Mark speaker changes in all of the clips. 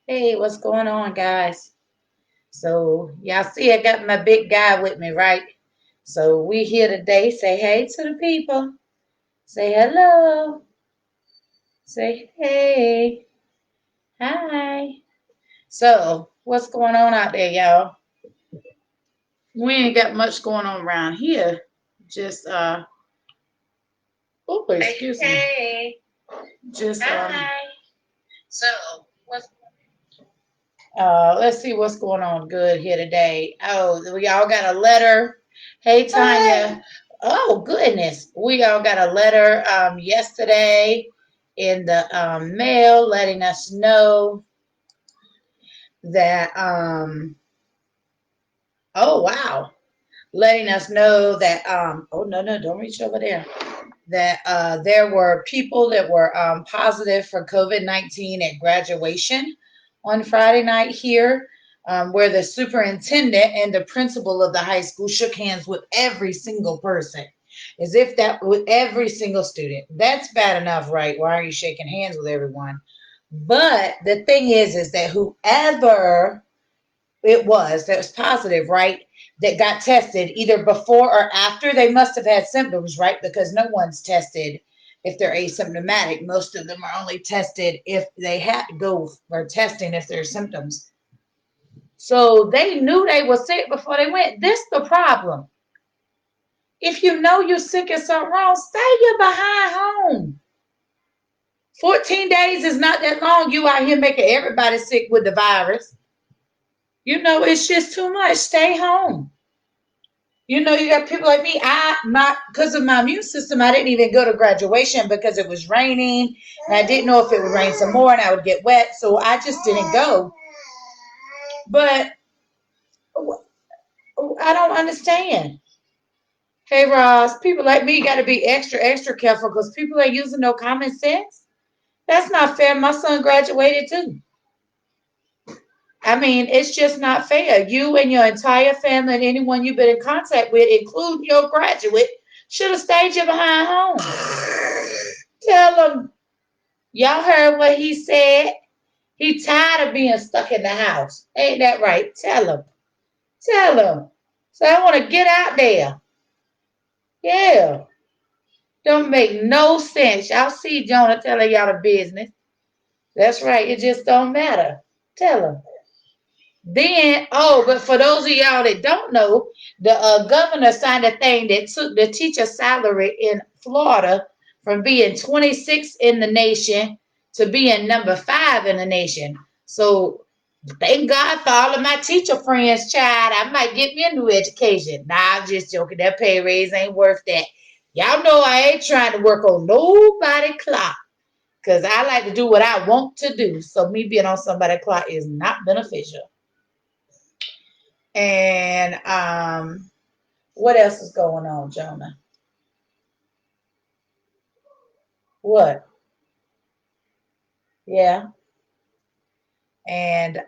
Speaker 1: Hey, what's going on, guys? So, y'all see, I got my big guy with me, right? So, we here today. Say hey to the people. Say hello. Say hey. Hi. So, what's going on out there, y'all? We ain't got much going on around here. Just, oh, excuse me. Hey. Just, hi. So, what's let's see what's going on good here today. Oh, we all got a letter. Hey, Tanya. Oh, goodness. We all got a letter yesterday in the mail letting us know that, oh, wow. Letting us know that, oh, no, no, don't reach over there. That there were people that were positive for COVID-19 at graduation on Friday night here, where the superintendent and the principal of the high school shook hands with every single person, as if that with every single student. That's bad enough, right? Why are you shaking hands with everyone? But the thing is that whoever it was that was positive, right? That got tested either before or after, they must have had symptoms, right? Because no one's tested if they're asymptomatic. Most of them are only tested if they had to go for testing if there's symptoms. So they knew they were sick before they went. This the problem. If you know you're sick and something wrong, stay your behind home. 14 days is not that long. You out here making everybody sick with the virus. You know, it's just too much. Stay home. You know, you got people like me. Because of my immune system, I didn't even go to graduation because it was raining, and I didn't know if it would rain some more and I would get wet, so I just didn't go. But I don't understand. Hey, Ross, people like me got to be extra, extra careful because people are using no common sense. That's not fair. My son graduated too. I mean, it's just not fair. You and your entire family and anyone you've been in contact with, including your graduate, should have stayed you behind home. Tell them, y'all heard what he said. He tired of being stuck in the house. Ain't that right? Tell him. Tell him. So I want to get out there. Yeah. Don't make no sense. Y'all see Jonah telling y'all the business. That's right. It just don't matter. Tell him. Then, oh, but for those of y'all that don't know, the governor signed a thing that took the teacher salary in Florida from being 26 in the nation to being number 5 in the nation. So thank God for all of my teacher friends, child. I might get me a new education. Nah, I'm just joking. That pay raise ain't worth that. Y'all know I ain't trying to work on nobody clock because I like to do what I want to do. So me being on somebody's clock is not beneficial. And what else is going on, Jonah? What? Yeah. And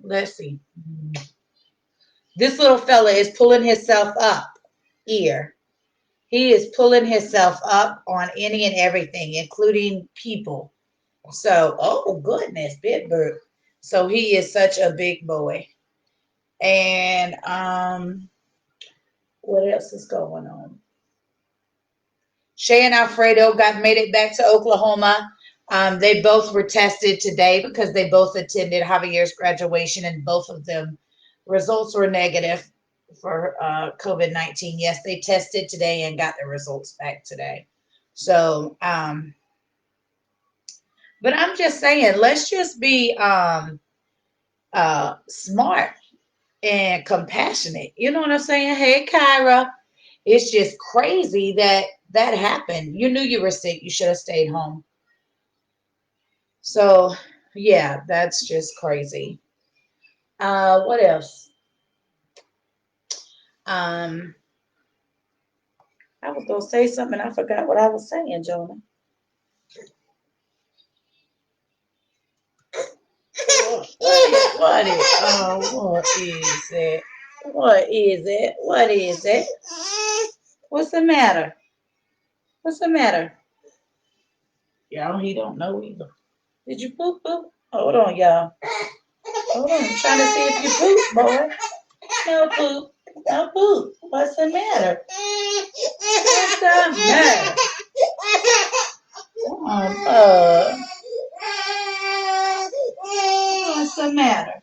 Speaker 1: let's see. This little fella is pulling himself up here. He is pulling himself up on any and everything, including people. So, oh goodness, Bitbird. So he is such a big boy. And what else is going on? Shay and Alfredo got made it back to Oklahoma. They both were tested today because they both attended Javier's graduation, and both of them results were negative for COVID-19. Yes, they tested today and got their results back today. So, but I'm just saying, let's just be smart and compassionate. You know what I'm saying? Hey, Kyra, it's just crazy that that happened. You knew you were sick. You should have stayed home. So, yeah, that's just crazy. What else? Um, I was gonna say something. I forgot what I was saying, Jonah. What is it? What is it? What is it? What's the matter? What's the matter? Y'all, he don't know either. Did you poop poop? Hold Hold on, y'all. Hold on. I'm trying to see if you poop, boy. No poop. No poop. What's the matter? What's the matter? Oh, what's the matter?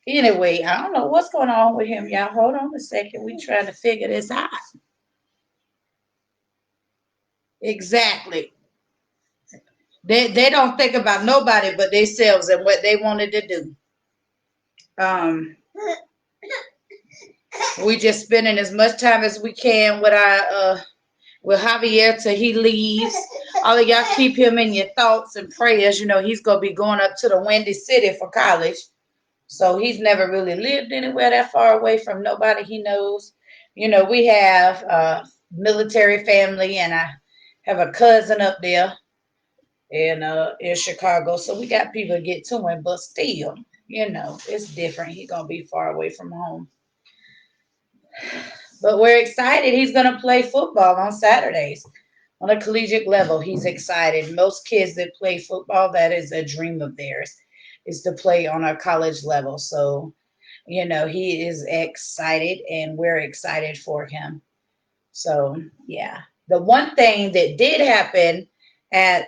Speaker 1: Anyway, I don't know what's going on with him, y'all. Hold on a second. We trying to figure this out. Exactly. They don't think about nobody but themselves and what they wanted to do. Um, we just spending as much time as we can with our with Javier till he leaves. All of y'all keep him in your thoughts and prayers. You know, he's gonna be going up to the Windy City for college. So he's never really lived anywhere that far away from nobody he knows. You know, we have a military family and I have a cousin up there in Chicago. So we got people to get to him, but still, you know, it's different. He's gonna be far away from home. But we're excited. He's gonna play football on Saturdays on a collegiate level. He's excited. Most kids that play football, that is a dream of theirs, is to play on a college level. So, you know, he is excited and we're excited for him. So, yeah. The one thing that did happen at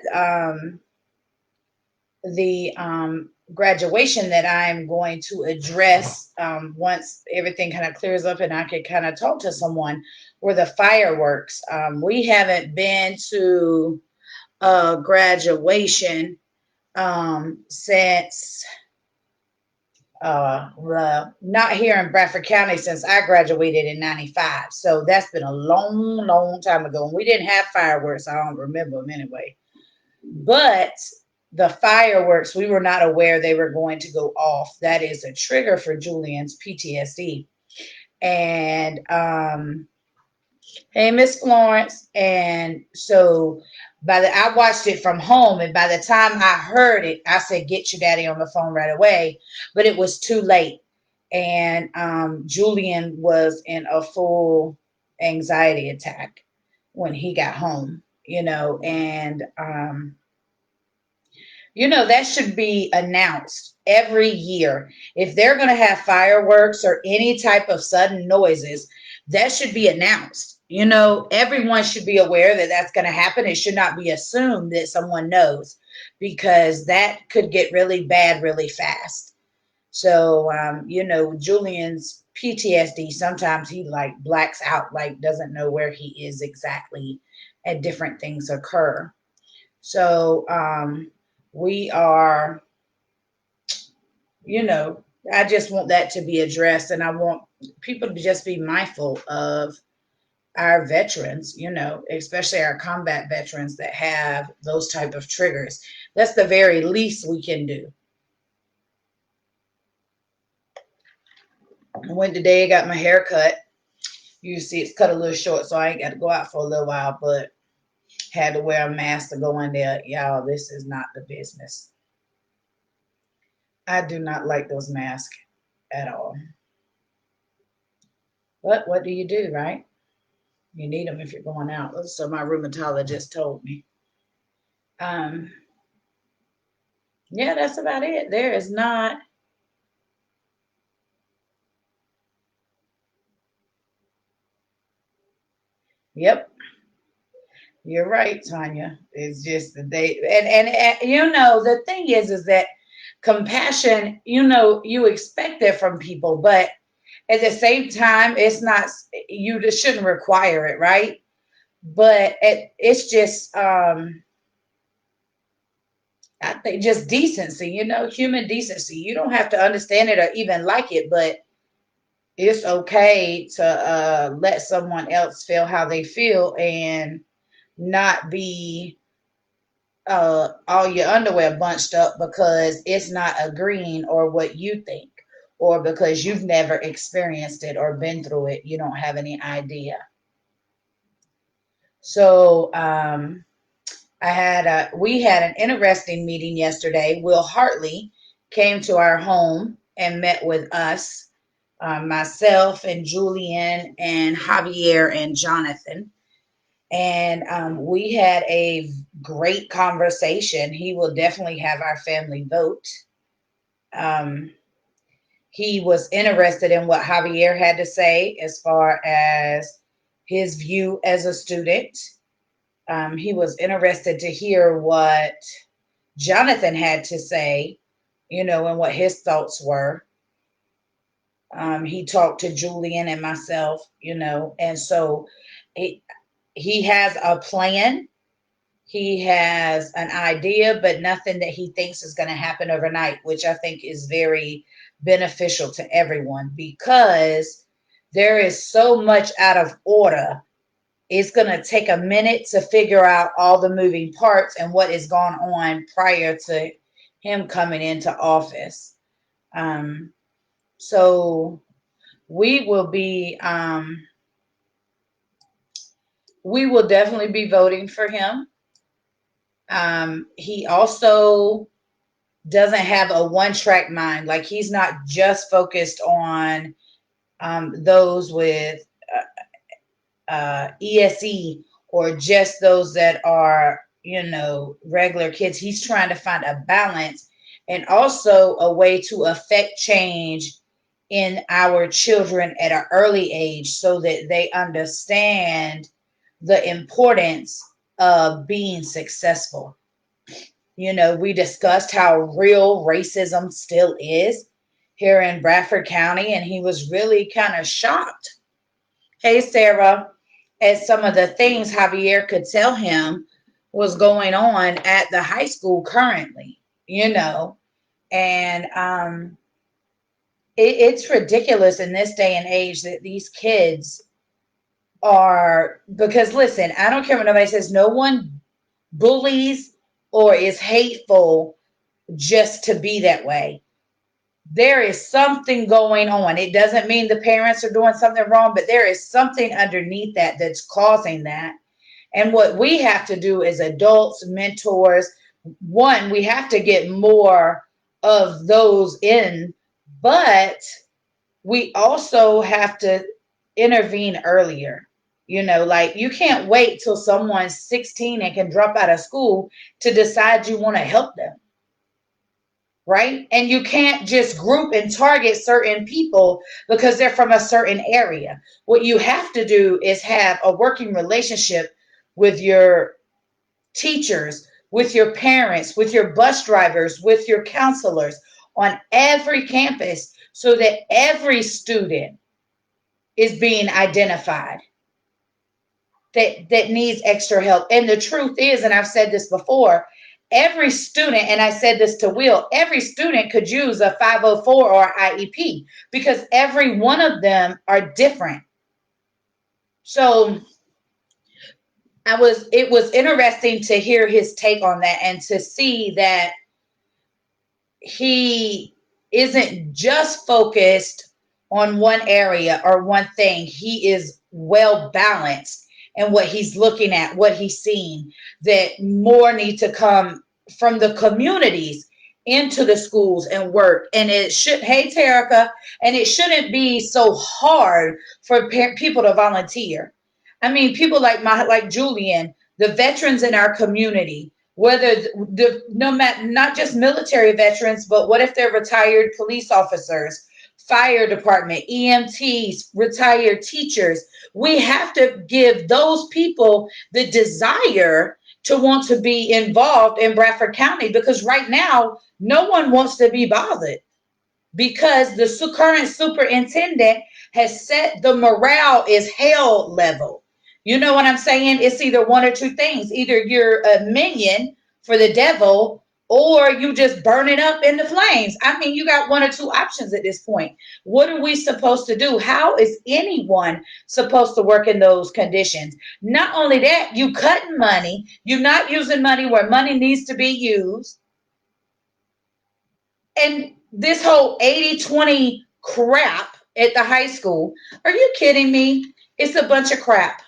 Speaker 1: the graduation that I'm going to address once everything kind of clears up and I can kind of talk to someone were the fireworks. We haven't been to a graduation since well, not here in Bradford County since I graduated in 95. So that's been a long, long time ago. And we didn't have fireworks. I don't remember them anyway. But the fireworks, we were not aware they were going to go off. That is a trigger for Julian's PTSD. And hey, Miss Florence. And so I watched it from home, and by the time I heard it, I said, "Get your daddy on the phone right away." But it was too late, and Julian was in a full anxiety attack when he got home. You know, and you know, that should be announced every year. If they're going to have fireworks or any type of sudden noises, that should be announced. You know, everyone should be aware that that's going to happen. It should not be assumed that someone knows because that could get really bad really fast. So, you know, Julian's PTSD, sometimes he like blacks out, like doesn't know where he is exactly and different things occur. So, we are, you know, I just want that to be addressed and I want people to just be mindful of our veterans, you know, especially our combat veterans that have those type of triggers. That's the very least we can do. I went today, got my hair cut. You see it's cut a little short, so I ain't got to go out for a little while, but had to wear a mask to go in there. Y'all, this is not the business. I do not like those masks at all. But what do you do, right? You need them if you're going out. So my rheumatologist told me. Um, yeah, that's about it. There is not. Yep, you're right, Tanya. It's just that they and you know the thing is that compassion. You know you expect that from people, but at the same time, it's not. You just shouldn't require it, right? But it's just I think just decency, you know, human decency. You don't have to understand it or even like it, but it's okay to let someone else feel how they feel and not be all your underwear bunched up because it's not agreeing or what you think or because you've never experienced it or been through it. You don't have any idea. So we had an interesting meeting yesterday. Will Hartley came to our home and met with us, myself and Julian and Javier and Jonathan. And we had a great conversation. He will definitely have our family vote. Um, he was interested in what Javier had to say as far as his view as a student. He was interested to hear what Jonathan had to say, and what his thoughts were. He talked to Julian and myself, and so he, he has a plan. He has an idea, but nothing that he thinks is going to happen overnight, which I think is very beneficial to everyone because there is so much out of order. It's going to take a minute to figure out all the moving parts and what has gone on prior to him coming into office. Um, so we will be, we will definitely be voting for him. He also doesn't have a one-track mind. Like he's not just focused on those with ESE or just those that are, regular kids. He's trying to find a balance and also a way to affect change in our children at an early age so that they understand the importance of being successful. We discussed how real racism still is here in Bradford County, and he was really kind of shocked. Hey, Sarah, at some of the things Javier could tell him was going on at the high school currently, and it's ridiculous in this day and age that these kids are, because listen, I don't care what nobody says, no one bullies or is hateful just to be that way. There is something going on. It doesn't mean the parents are doing something wrong, but there is something underneath that that's causing that. And what we have to do as adults, mentors, one, we have to get more of those in, but we also have to intervene earlier. Like you can't wait till someone's 16 and can drop out of school to decide you want to help them. Right? And you can't just group and target certain people because they're from a certain area. What you have to do is have a working relationship with your teachers, with your parents, with your bus drivers, with your counselors on every campus so that every student is being identified that needs extra help. And the truth is, and I've said this before, every student, and I said this to Will, every student could use a 504 or IEP because every one of them are different. So it was interesting to hear his take on that and to see that he isn't just focused on one area or one thing. He is well balanced in what he's looking at, what he's seeing, that more need to come from the communities into the schools and work. And it should, hey, Terica, and it shouldn't be so hard for people to volunteer. I mean, people like Julian, the veterans in our community, whether no matter, not just military veterans, but what if they're retired police officers, fire department, EMTs, retired teachers? We have to give those people the desire to want to be involved in Bradford County because right now no one wants to be bothered because the current superintendent has set the morale is hell level. You know what I'm saying? It's either one or two things. Either you're a minion for the devil or you just burn it up in the flames. I mean, you got one or two options at this point. What are we supposed to do? How is anyone supposed to work in those conditions? Not only that, you cutting money. You're not using money where money needs to be used. And this whole 80-20 crap at the high school, are you kidding me? It's a bunch of crap.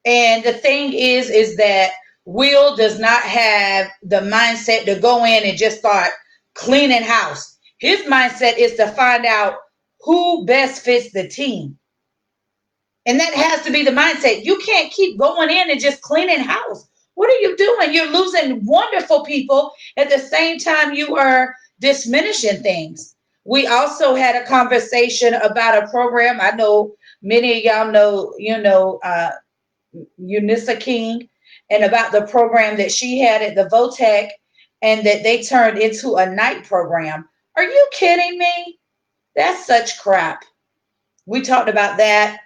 Speaker 1: And the thing is that Will does not have the mindset to go in and just start cleaning house. His mindset is to find out who best fits the team. And that has to be the mindset. You can't keep going in and just cleaning house. What are you doing? You're losing wonderful people at the same time you are diminishing things. We also had a conversation about a program. I know many of y'all know, Unisa King, and about the program that she had at the Votech and that they turned into a night program. Are you kidding me? That's such crap. We talked about that.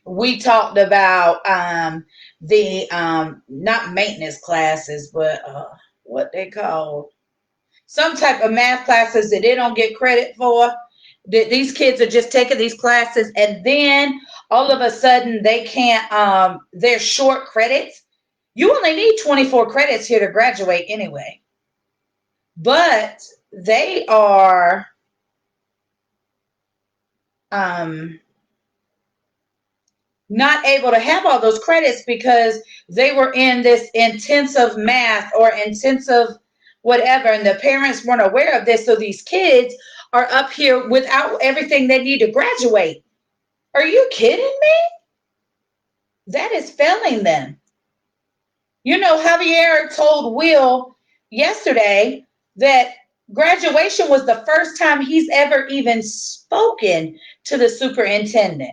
Speaker 1: We talked about the not maintenance classes, but what they call some type of math classes that they don't get credit for. That these kids are just taking these classes, and then all of a sudden they can't. They're short credits. You only need 24 credits here to graduate anyway, but they are um, not able to have all those credits because they were in this intensive math or intensive whatever, and the parents weren't aware of this. So these kids are up here without everything they need to graduate. Are you kidding me? That is failing them. Javier told Will yesterday that graduation was the first time he's ever even spoken to the superintendent.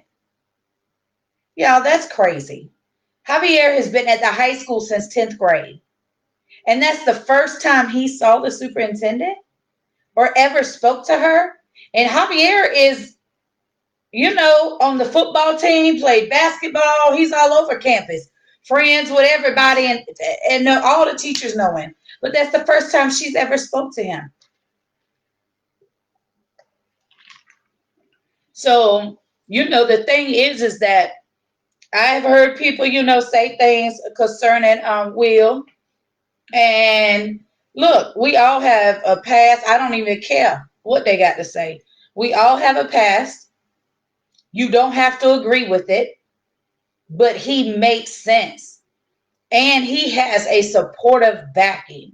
Speaker 1: Yeah, that's crazy. Javier has been at the high school since 10th grade. And that's the first time he saw the superintendent or ever spoke to her. And Javier is, on the football team, played basketball. He's all over campus, friends with everybody, and all the teachers know him. But that's the first time she's ever spoke to him. So, the thing is that I've heard people, say things concerning Will. And look, we all have a past. I don't even care what they got to say. We all have a past. You don't have to agree with it, but he makes sense. And he has a supportive backing,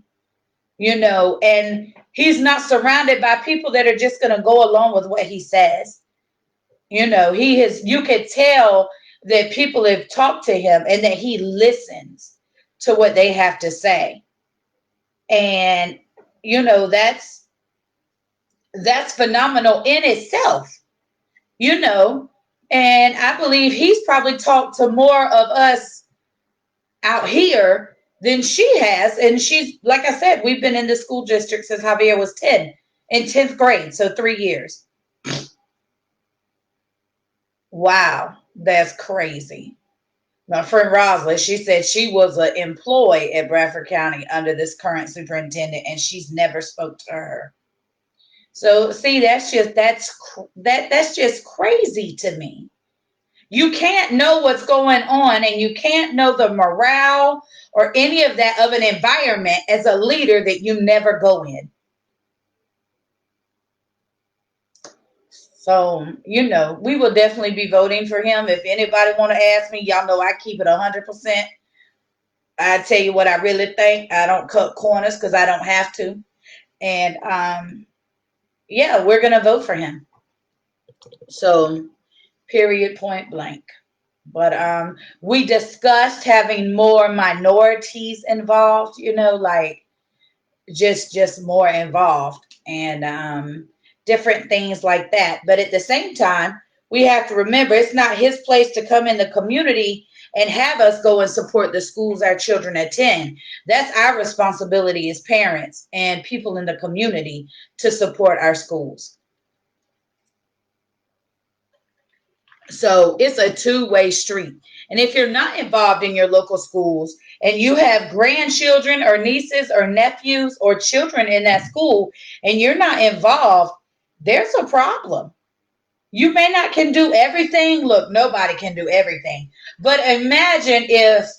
Speaker 1: and he's not surrounded by people that are just going to go along with what he says. You could tell that people have talked to him and that he listens to what they have to say. And that's phenomenal in itself. And I believe he's probably talked to more of us out here than she has. And she's, like I said, we've been in the school district since Javier was 10, in 10th grade, so 3 years. Wow, that's crazy. My friend Roslyn, she said she was an employee at Bradford County under this current superintendent, and she's never spoke to her. So see, that's just crazy to me. You can't know what's going on, and you can't know the morale or any of that of an environment as a leader that you never go in. So, we will definitely be voting for him. If anybody want to ask me, y'all know I keep it 100%. I tell you what I really think. I don't cut corners because I don't have to. And yeah, we're going to vote for him. So, period, point blank. But we discussed having more minorities involved, like just more involved, and different things like that. But at the same time, we have to remember it's not his place to come in the community and have us go and support the schools our children attend. That's our responsibility as parents and people in the community to support our schools. So it's a two-way street. And if you're not involved in your local schools and you have grandchildren or nieces or nephews or children in that school and you're not involved, there's a problem. You may not can do everything. Look, nobody can do everything. But imagine if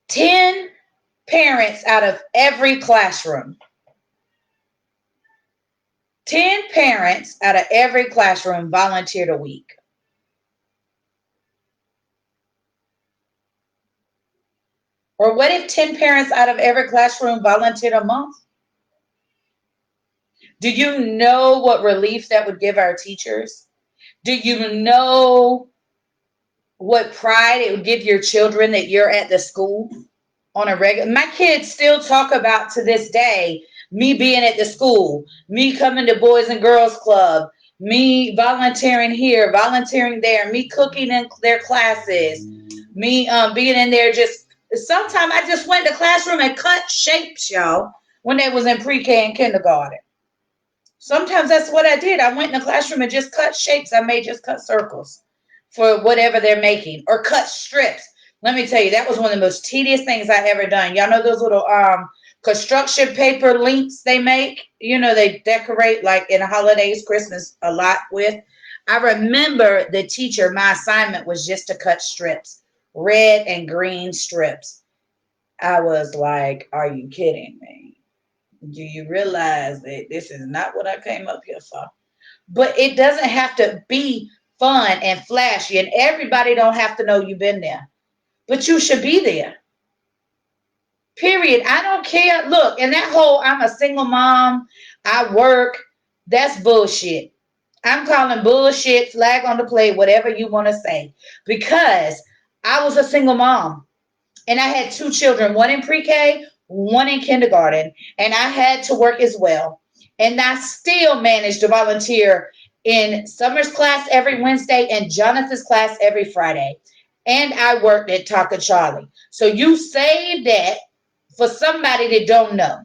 Speaker 1: 10 parents out of every classroom, 10 parents out of every classroom volunteered a week. Or what if 10 parents out of every classroom volunteered a month? Do you know what relief that would give our teachers? Do you know what pride it would give your children that you're at the school on a regular. My kids still talk about to this day me being at the school, me coming to Boys and Girls Club, me volunteering here, volunteering there, me cooking in their classes, me being in there. Just sometimes I just went to the classroom and cut shapes, y'all, when they was in pre-K and kindergarten. Sometimes that's what I did. I went in the classroom and just cut shapes. I may just cut circles for whatever they're making or cut strips. Let me tell you, that was one of the most tedious things I ever done. Y'all know those little construction paper links they make? You know, they decorate like in the holidays, Christmas a lot with. I remember the teacher, my assignment was just to cut strips, red and green strips. I was like, are you kidding me? Do you realize that this is not what I came up here for? But it doesn't have to be fun and flashy, and everybody don't have to know you've been there. But you should be there. Period. I don't care. Look, and that whole I'm a single mom, I work, that's bullshit. I'm calling bullshit, flag on the play, whatever you want to say. Because I was a single mom and I had two children, one in pre-K, one in kindergarten, and I had to work as well. And I still managed to volunteer in Summer's class every Wednesday and Jonathan's class every Friday. And I worked at Taco Charlie. So you say that for somebody that don't know.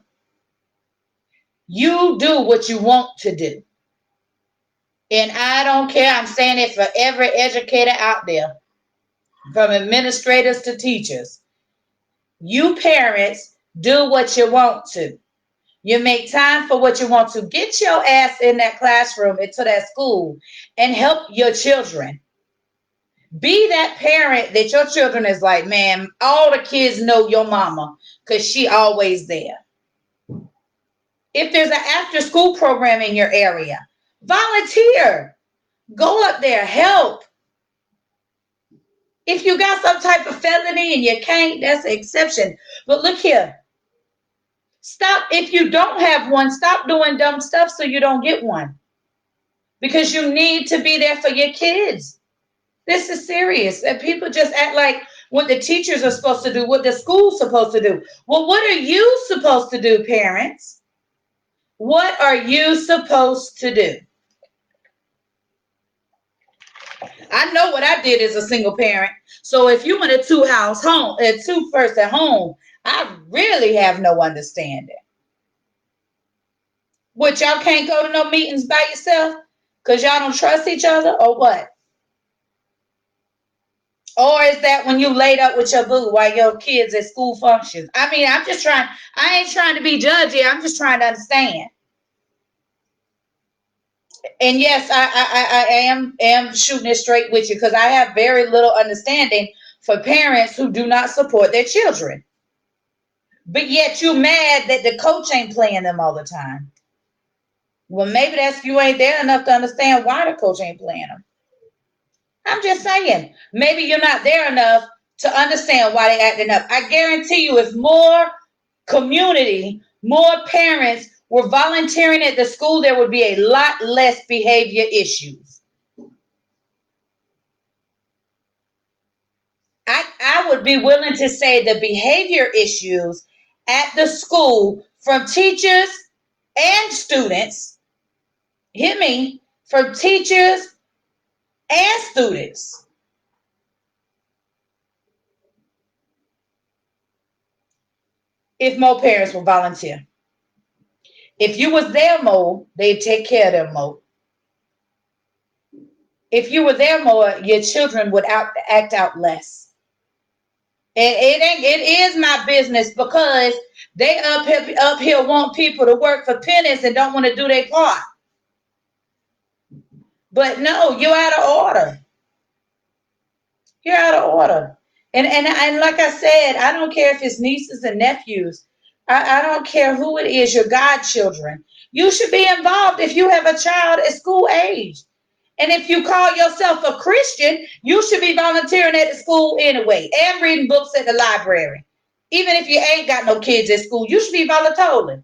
Speaker 1: You do what you want to do. And I don't care. I'm saying it for every educator out there, from administrators to teachers. You parents do what you want to. You make time for what you want to. Get your ass in that classroom, into that school, and help your children. Be that parent that your children is like, man, all the kids know your mama because she always there. If there's an after school program in your area, volunteer. Go up there, help. If you got some type of felony and you can't, that's an exception. But look here. Stop. If you don't have one, stop doing dumb stuff so you don't get one. Because you need to be there for your kids. This is serious. And people just act like what the teachers are supposed to do, what the school's supposed to do. Well, what are you supposed to do, parents? What are you supposed to do? I know what I did as a single parent. So if you in a two-person home, I really have no understanding. What, y'all can't go to no meetings by yourself because y'all don't trust each other, or what? Or is that when you laid up with your boo while your kids at school functions? I mean, I ain't trying to be judgy. I'm just trying to understand. And yes, I am shooting it straight with you because I have very little understanding for parents who do not support their children. But yet you mad that the coach ain't playing them all the time. Well, maybe that's you ain't there enough to understand why the coach ain't playing them. I'm just saying, maybe you're not there enough to understand why they acting up. I guarantee you, if more community, more parents were volunteering at the school, there would be a lot less behavior issues. I would be willing to say the behavior issues at the school from teachers and students, hear me, from teachers and students. If more parents would volunteer. If you was there more, they'd take care of them more. If you were there more, your children would act out less. And it is my business because they up here want people to work for pennies and don't want to do their part. But no, you're out of order. You're out of order. And like I said, I don't care if it's nieces and nephews. I don't care who it is, your godchildren. You should be involved if you have a child at school age. And if you call yourself a Christian, you should be volunteering at the school anyway and reading books at the library. Even if you ain't got no kids at school, you should be volunteering.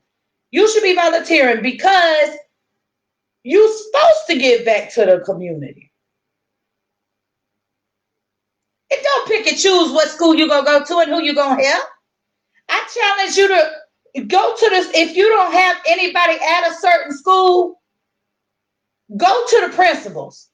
Speaker 1: You should be volunteering because you're supposed to give back to the community. And don't pick and choose what school you're going to go to and who you're going to help. I challenge you to go to this. If you don't have anybody at a certain school, go to the principals.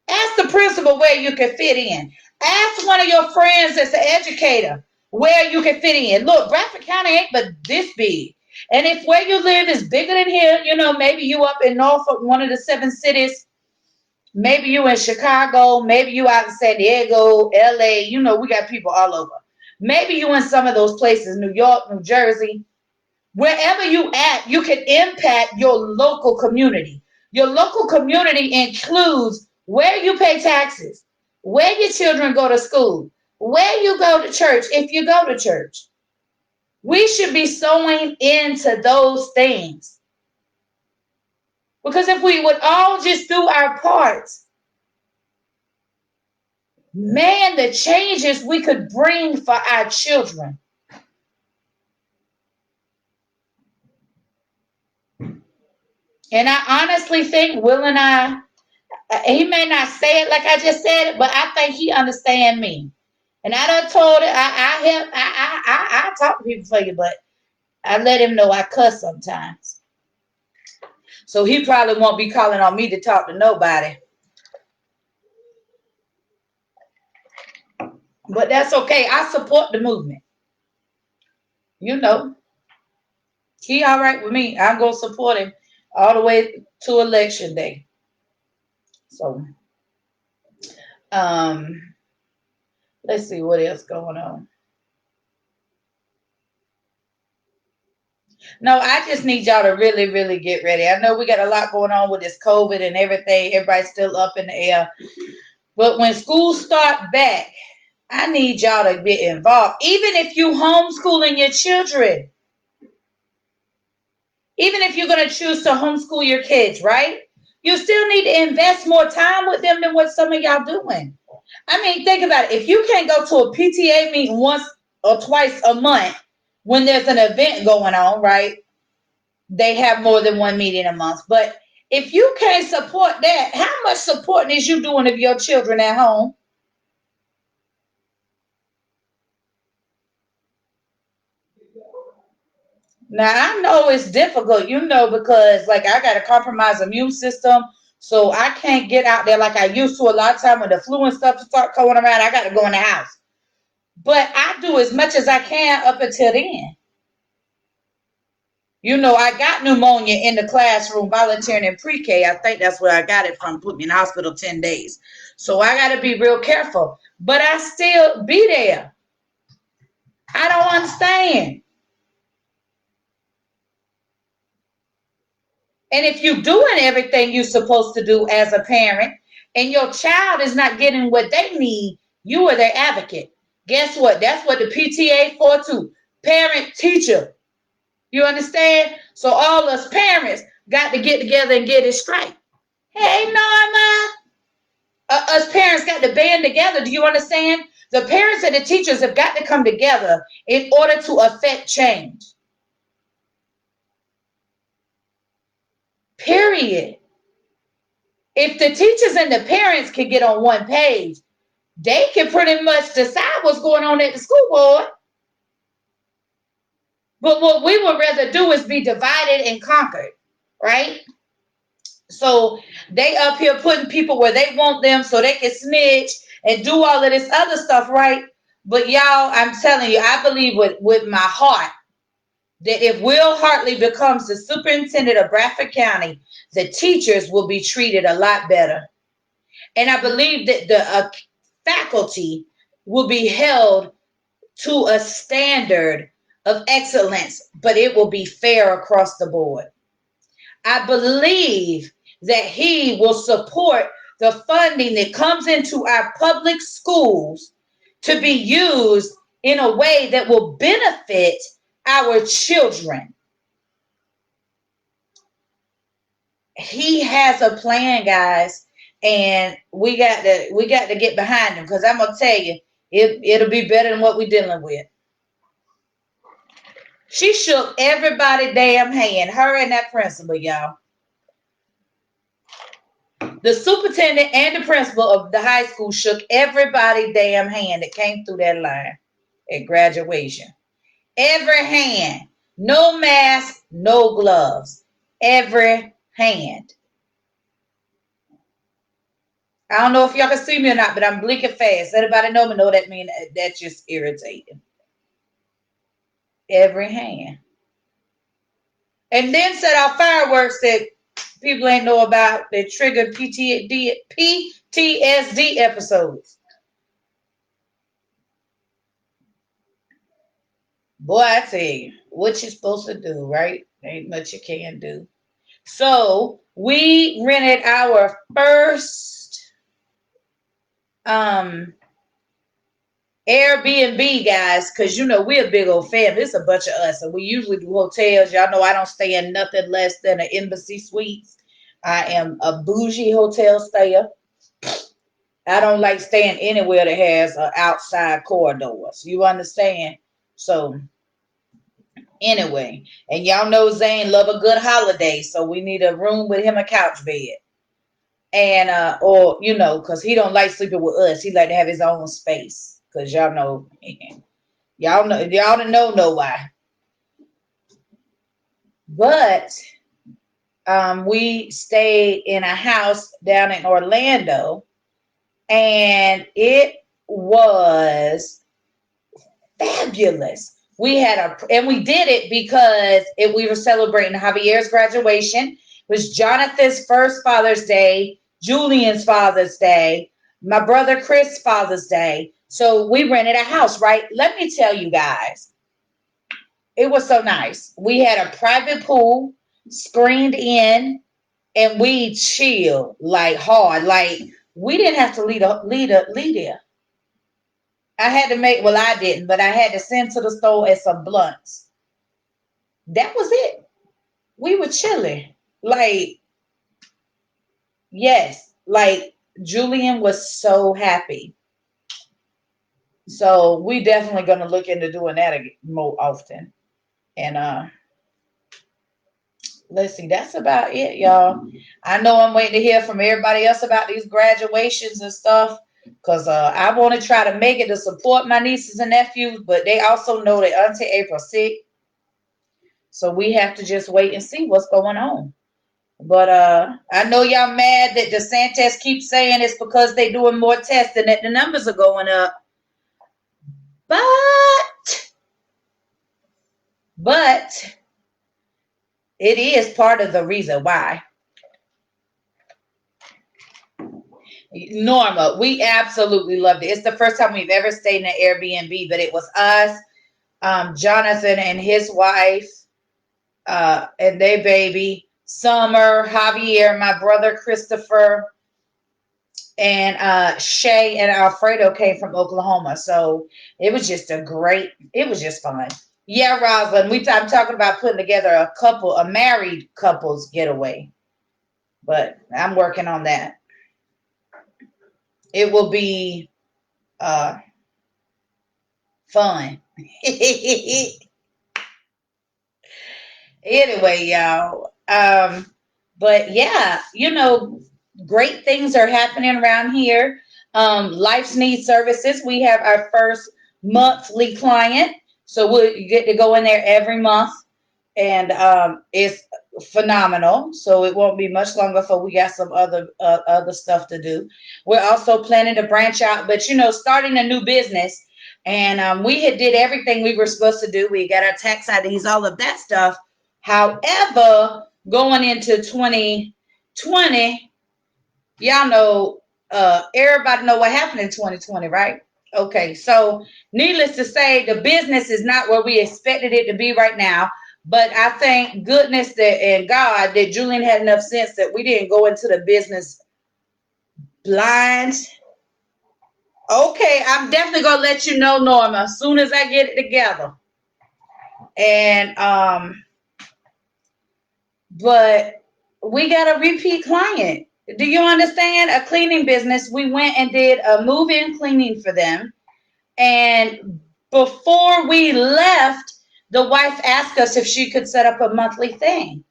Speaker 1: Ask the principal where you can fit in. Ask one of your friends that's an educator where you can fit in. Look, Bradford County ain't but this big. And if where you live is bigger than here, you know, maybe you up in Norfolk, one of the 7 cities. Maybe you in Chicago. Maybe you out in San Diego, LA. You know, we got people all over. Maybe you in some of those places, New York, New Jersey. Wherever you at, you can impact your local community. Your local community includes where you pay taxes, where your children go to school, where you go to church, if you go to church. We should be sowing into those things. Because if we would all just do our parts, man, the changes we could bring for our children. And I honestly think Will and I, he may not say it like I just said it, but I think he understand me. And I done told it, I talk to people for you, but I let him know I cuss sometimes. So he probably won't be calling on me to talk to nobody. But that's okay. I support the movement. You know, he all right with me. I'm going to support him all the way to election day. So, let's see what else going on. No, I just need y'all to really, really get ready. I know we got a lot going on with this COVID and everything. Everybody's still up in the air. But when schools start back, I need y'all to get involved. Even if you homeschooling your children, even if you're going to choose to homeschool your kids, right? You still need to invest more time with them than what some of y'all doing. I mean, think about it. If you can't go to a PTA meeting once or twice a month when there's an event going on, right? They have more than one meeting a month. But if you can't support that, how much supporting is you doing of your children at home? Now I know it's difficult, you know, because like I got a compromised immune system, so I can't get out there like I used to. A lot of time when the flu and stuff start going around, I got to go in the house. But I do as much as I can up until then. You know, I got pneumonia in the classroom volunteering in pre-K. I think that's where I got it from. Put me in the hospital 10 days. So I got to be real careful. But I still be there. I don't understand. And if you're doing everything you're supposed to do as a parent and your child is not getting what they need, you are their advocate. Guess what? That's what the PTA for too. Parent teacher. You understand? So all us parents got to get together and get it straight. Hey, Norma. Us parents got to band together. Do you understand? The parents and the teachers have got to come together in order to affect change. Period. If the teachers and the parents can get on one page, they can pretty much decide what's going on at the school board. But what we would rather do is be divided and conquered, right? So they up here putting people where they want them so they can snitch and do all of this other stuff, right? But y'all, I'm telling you, I believe with my heart that if Will Hartley becomes the superintendent of Bradford County, the teachers will be treated a lot better. And I believe that the faculty will be held to a standard of excellence, but it will be fair across the board. I believe that he will support the funding that comes into our public schools to be used in a way that will benefit our children. He has a plan, guys, and we got to get behind him, because I'm gonna tell you, it'll be better than what we're dealing with. She shook everybody damn hand, her and that principal, y'all. The superintendent and the principal of the high school shook everybody's damn hand that came through that line at graduation. Every hand. No mask, no gloves. Every hand. I don't know if y'all can see me or not, but I'm blinking fast. Anybody know me know that mean that's just irritating. Every hand. And then set off fireworks that people ain't know about that triggered PTSD episodes. Boy, I tell you, what you supposed to do, right? Ain't much you can do. So we rented our first Airbnb, guys, because you know we're a big old family. It's a bunch of us, and we usually do hotels. Y'all know I don't stay in nothing less than an Embassy Suites. I am a bougie hotel stayer. I don't like staying anywhere that has outside corridors. You understand? So anyway, and y'all know Zane love a good holiday, so we need a room with him, a couch bed, and or you know, cause he don't like sleeping with us. He like to have his own space, cause y'all know why. But we stayed in a house down in Orlando, and it was fabulous. And we did it because we were celebrating Javier's graduation. It was Jonathan's first Father's Day, Julian's Father's Day, my brother Chris' Father's Day. So we rented a house, right? Let me tell you guys, it was so nice. We had a private pool, screened in, and we chilled like hard. Like we didn't have to lead there. I had to well, I didn't, but I had to send to the store and some blunts. That was it. We were chilling. Like, yes, like Julian was so happy. So we definitely gonna look into doing that more often. And let's see, that's about it, y'all. I know I'm waiting to hear from everybody else about these graduations and stuff. Because I want to try to make it to support my nieces and nephews, but they also know that Auntie April sick. So we have to just wait and see what's going on. But I know y'all mad that DeSantis keeps saying it's because they're doing more tests and that the numbers are going up. But it is part of the reason why. Norma, we absolutely loved it. It's the first time we've ever stayed in an Airbnb, but it was us, Jonathan and his wife, and their baby, Summer, Javier, my brother Christopher, and Shay and Alfredo came from Oklahoma. So it was just it was just fun. Yeah, Rosalind, I'm talking about putting together a married couples getaway, but I'm working on that. It will be fun. Anyway, y'all. But yeah, great things are happening around here. Life's Needs Services. We have our first monthly client. So we get to go in there every month. And it's phenomenal. So it won't be much longer before we got some other stuff to do. We're also planning to branch out, but starting a new business. And we had did everything we were supposed to do. We got our tax IDs, all of that stuff. However, going into 2020, y'all know, everybody know what happened in 2020, right? Okay, so needless to say, the business is not where we expected it to be right now. But I thank goodness and God that Julian had enough sense that we didn't go into the business blind. Okay, I'm definitely gonna let you know, Norma, as soon as I get it together. And but we got a repeat client. Do you understand? A cleaning business. We went and did a move-in cleaning for them. And before we left, the wife asked us if she could set up a monthly thing.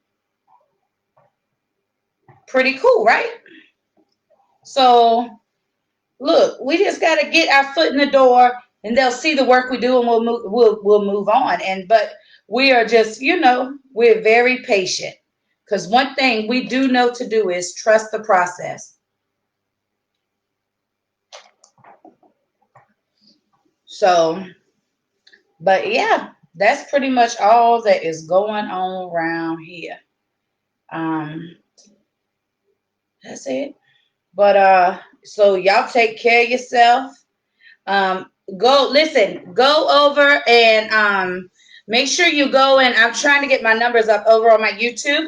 Speaker 1: Pretty cool, right? So look, we just got to get our foot in the door, and they'll see the work we do, and we'll move on. And but we are just, we're very patient, because one thing we do know to do is trust the process. So, but yeah, that's pretty much all that is going on around here. Um, that's it. But so y'all take care of yourself. Go listen, go over and make sure you go, and I'm trying to get my numbers up over on my YouTube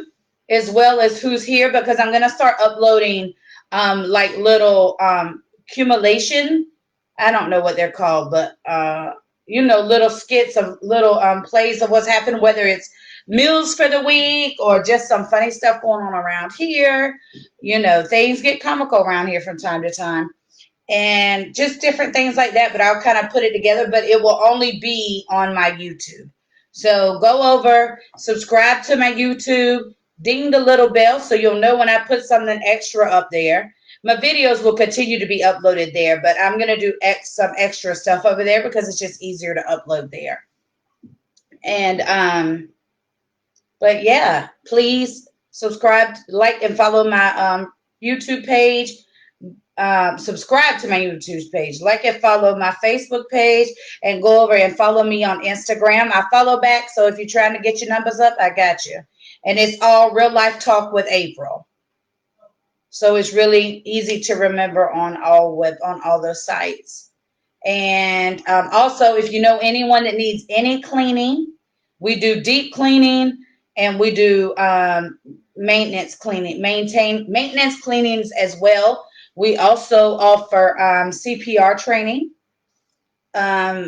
Speaker 1: as well as who's here, because I'm gonna start uploading like little accumulation. I don't know what they're called, but little skits of little plays of what's happened, whether it's meals for the week or just some funny stuff going on around here. Things get comical around here from time to time, and just different things like that. But I'll kind of put it together, but it will only be on my YouTube. So go over, subscribe to my YouTube, ding the little bell so you'll know when I put something extra up there. My videos will continue to be uploaded there, but I'm going to do some extra stuff over there because it's just easier to upload there. And, but yeah, please subscribe, like, and follow my YouTube page. Subscribe to my YouTube page, like and follow my Facebook page, and go over and follow me on Instagram. I follow back, so if you're trying to get your numbers up, I got you. And it's all Real Life Talk with April. So it's really easy to remember on all those sites. And also, if you know anyone that needs any cleaning, we do deep cleaning, and we do maintenance cleanings as well. We also offer CPR training.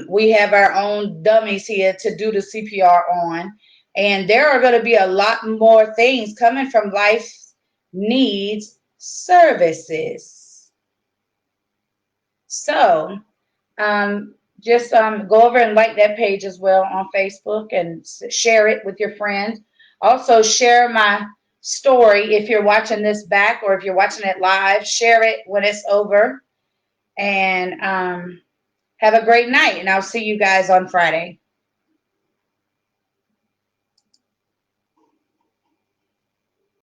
Speaker 1: We have our own dummies here to do the CPR on. And there are going to be a lot more things coming from Life Needs Services. So just go over and like that page as well on Facebook, and share it with your friends. Also, share my story if you're watching this back, or if you're watching it live. Share it when it's over. And have a great night, and I'll see you guys on Friday.